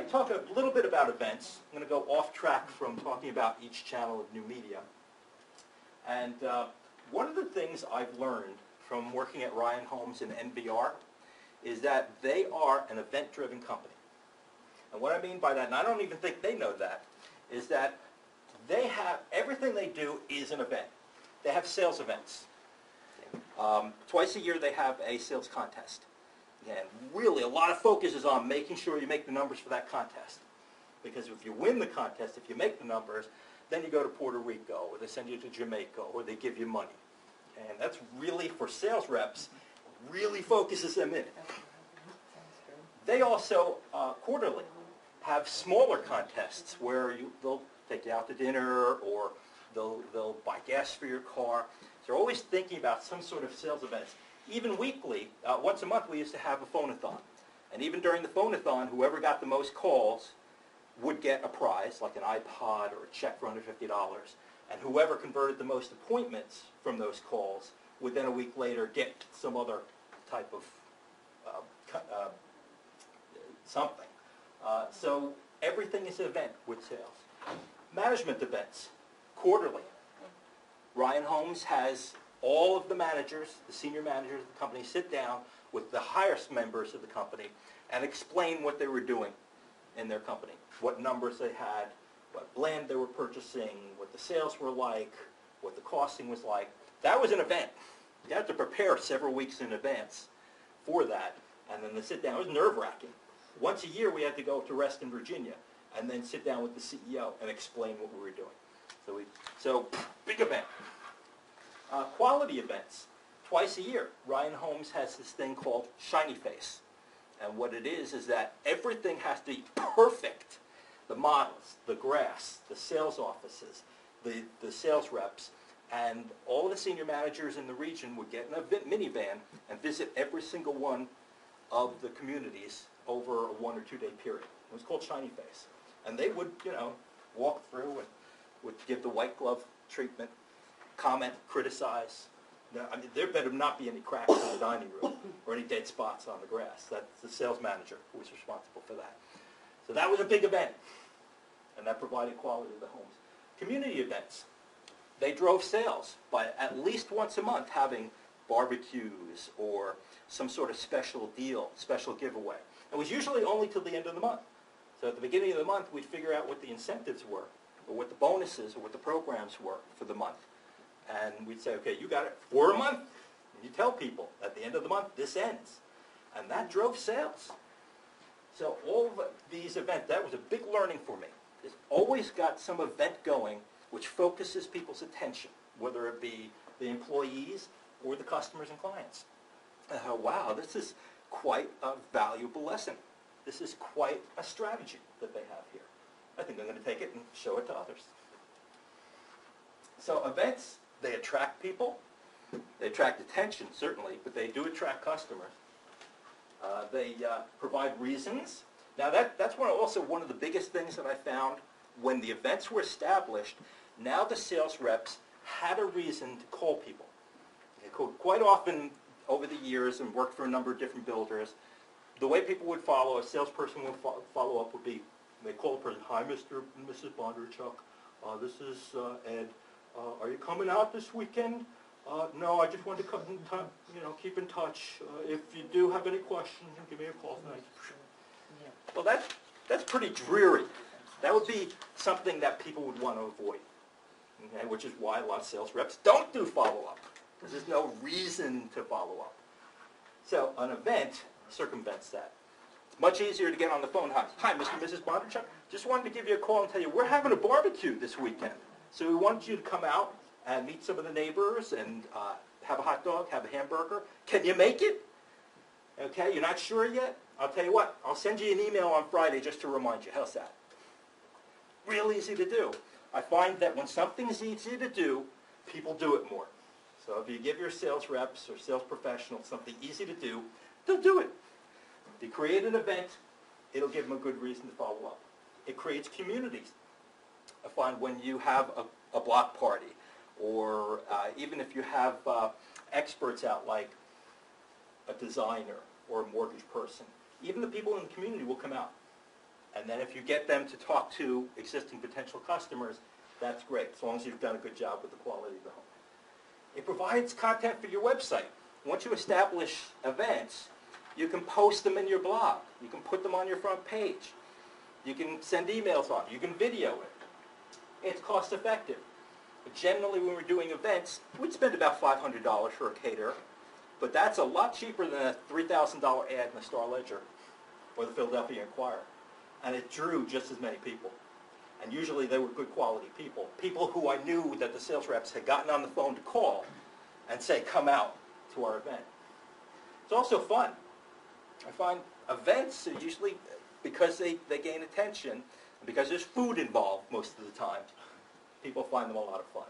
to talk a little bit about events. I'm going to go off track from talking about each channel of new media. And one of the things I've learned from working at Ryan Homes and NBR is that they are an event-driven company. And what I mean by that, and I don't even think they know that, is that they have, everything they do is an event. They have sales events. Twice a year they have a sales contest. And really a lot of focus is on making sure you make the numbers for that contest. Because if you win the contest, if you make the numbers, then you go to Puerto Rico, or they send you to Jamaica, or they give you money. And that's really, for sales reps, really focuses them in. They also, quarterly, have smaller contests where they'll take you out to dinner, or they'll buy gas for your car. So they're always thinking about some sort of sales events. Even weekly, once a month we used to have a phone-a-thon. And even during the phone-a-thon, whoever got the most calls would get a prize, like an iPod or a check for $150. And whoever converted the most appointments from those calls would then a week later get some other type of something. So everything is an event with sales. Management events, quarterly. Ryan Homes has all of the managers, the senior managers of the company, sit down with the highest members of the company and explain what they were doing in their company, what numbers they had, what land they were purchasing, what the sales were like, what the costing was like. That was an event. You had to prepare several weeks in advance for that, and then to sit down. It was nerve-wracking. Once a year we had to go to Reston, Virginia, and then sit down with the CEO and explain what we were doing. So big event. Quality events. Twice a year, Ryan Homes has this thing called Shiny Face. And what it is that everything has to be perfect. The models, the grass, the sales offices, the sales reps, and all the senior managers in the region would get in a minivan and visit every single one of the communities over a 1 or 2 day period. It was called Shiny Face. And they would, walk through and would give the white glove treatment, comment, criticize. I mean, there better not be any cracks in the dining room or any dead spots on the grass. That's the sales manager who was responsible for that. So that was a big event, and that provided quality to the homes. Community events. They drove sales by at least once a month having barbecues or some sort of special deal, special giveaway. It was usually only till the end of the month. So at the beginning of the month, we'd figure out what the incentives were, or what the bonuses, or what the programs were for the month. And we'd say, okay, you got it for a month. And you tell people, at the end of the month, this ends. And that drove sales. So all of these events, that was a big learning for me. It's always got some event going which focuses people's attention, whether it be the employees or the customers and clients. Wow, this is quite a valuable lesson. This is quite a strategy that they have here. I think I'm going to take it and show it to others. So events, they attract people. They attract attention, certainly, but they do attract customers. They provide reasons. Now that's also one of the biggest things that I found when the events were established. Now the sales reps had a reason to call people. They called quite often over the years and worked for a number of different builders. The way people would follow, a salesperson would follow up would be, they call the person, hi Mr. and Mrs. Bondarchuk, this is Ed. Are you coming out this weekend? No, I just wanted to come in keep in touch. If you do have any questions, give me a call tonight. Well, that's pretty dreary. That would be something that people would want to avoid, okay? Which is why a lot of sales reps don't do follow-up, because there's no reason to follow up. So an event circumvents that. It's much easier to get on the phone. Hi, Mr. and Mrs. Bondarchuk. Just wanted to give you a call and tell you we're having a barbecue this weekend. So we want you to come out and meet some of the neighbors and have a hot dog, have a hamburger. Can you make it? Okay, you're not sure yet? I'll tell you what, I'll send you an email on Friday just to remind you. How's that? Real easy to do. I find that when something's easy to do, people do it more. So if you give your sales reps or sales professionals something easy to do, they'll do it. If you create an event, it'll give them a good reason to follow up. It creates communities. I find when you have a block party, or even if you have experts out like a designer or a mortgage person, even the people in the community will come out. And then if you get them to talk to existing potential customers, that's great, as long as you've done a good job with the quality of the home. It provides content for your website. Once you establish events, you can post them in your blog. You can put them on your front page. You can send emails on it. You can video it. It's cost effective. But generally, when we're doing events, we'd spend about $500 for a caterer. But that's a lot cheaper than a $3,000 ad in the Star-Ledger or the Philadelphia Inquirer. And it drew just as many people. And usually they were good quality people. People who I knew that the sales reps had gotten on the phone to call and say, come out to our event. It's also fun. I find events are usually, because they gain attention, and because there's food involved most of the time, people find them a lot of fun.